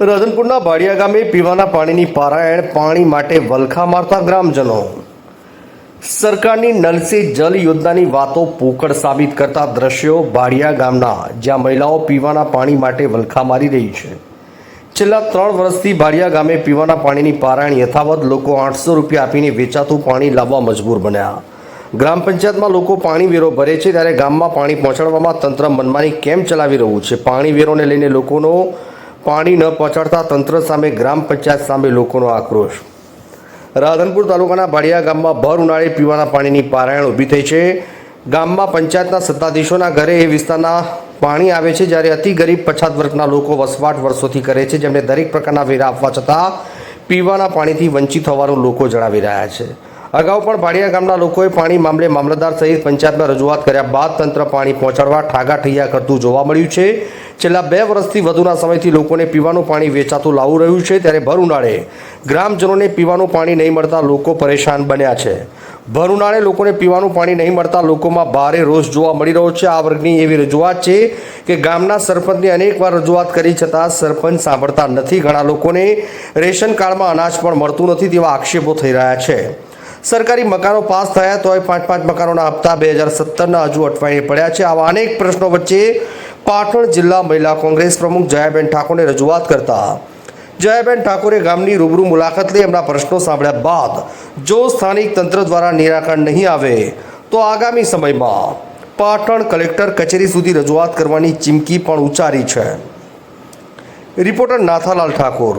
રાધનપુરના ભાડિયા ગામે પીવાના પાણીની પારાયણ પાણી માટે વલખા મારતા ગ્રામજનો। સરકારની નલ સે જલ યોજનાની વાતો પોકળ સાબિત કરતા દ્રશ્યો ભાડિયા ગામના, જ્યાં મહિલાઓ પીવાના પાણી માટે વલખા મારી રહી છે। છેલ્લા 3 વર્ષથી ભાડિયા ગામે પીવાના પાણીની પારાયણ યથાવત લોકો 800 રૂપિયા આપીને વેચાતું પાણી લાવવા મજબૂર બન્યા। ગ્રામ પંચાયતમાં લોકો પાણી વેરો ભરે છે, ત્યારે ગામમાં પાણી પહોંચાડવામાં તંત્ર મનમાની કેમ ચલાવી રહ્યું છે? પાણી વેરોને લઈને લોકોનો પાણી ન પહોંચાડતા તંત્ર સામે ગ્રામ પંચાયત સામે લોકોનો આક્રોશ। રાધનપુર તાલુકાના ભાડિયા ગામમાં ભર ઉનાળે પીવાના પાણીની પારાયણ ઊભી થઈ છે। ગામમાં પંચાયતના સત્તાધીશોના ઘરે એ વિસ્તારના પાણી આવે છે, જ્યારે અતિ ગરીબ પછાત વર્ગના લોકો વસવાટ વર્ષોથી કરે છે, જેમને દરેક પ્રકારના વેરા આપવા છતાં પીવાના પાણીથી વંચિત હોવાનું લોકો જણાવી રહ્યા છે। અગાઉ પણ ભાડિયા ગામના લોકોએ પાણી મામલે મામલતદાર સહિત પંચાયતમાં રજૂઆત કર્યા બાદ તંત્ર પાણી પહોંચાડવા ઠાગાઠૈયા કરતું જોવા મળ્યું છે। છેલ્લા 2 વર્ષથી વધુના સમયથી લોકોને પીવાનું પાણી વેચાતું લાવી રહ્યું છે, ત્યારે ભર ઉનાળે ગ્રામજનોને પીવાનું પાણી નહીં મળતા લોકો પરેશાન બન્યા છે। ભર ઉનાળે લોકોને પીવાનું પાણી નહીં મળતા લોકોમાં ભારે રોષ જોવા મળી રહ્યો છે। આ વર્ગની એવી રજૂઆત છે કે ગામના સરપંચને અનેકવાર રજૂઆત કરી છતાં સરપંચ સાંભળતા નથી। ઘણા લોકોને રેશન કાર્ડમાં અનાજ પણ મળતું નથી તેવા આક્ષેપો થઈ રહ્યા છે। સરકારી મકાનો પાસ થયા તોય 5 મકાનોના હપ્તા 2017ના હજુ અટવાઈને પડ્યા છે। આવા અનેક પ્રશ્નો વચ્ચે પાટણ જિલ્લા મહિલા કોંગ્રેસ પ્રમુખ જયાબેન ઠાકોરને રજૂઆત કરતા જયાબેન ઠાકોરે ગામની રૂબરૂ મુલાકાત લઈ એમના પ્રશ્નો સાંભળ્યા બાદ જો સ્થાનિક તંત્ર દ્વારા નિરાકરણ નહીં આવે તો આગામી સમયમાં પાટણ કલેક્ટર કચેરી સુધી રજૂઆત કરવાની ચીમકી પણ ઉચ્ચારી છે। રિપોર્ટર નાથાલાલ ઠાકોર।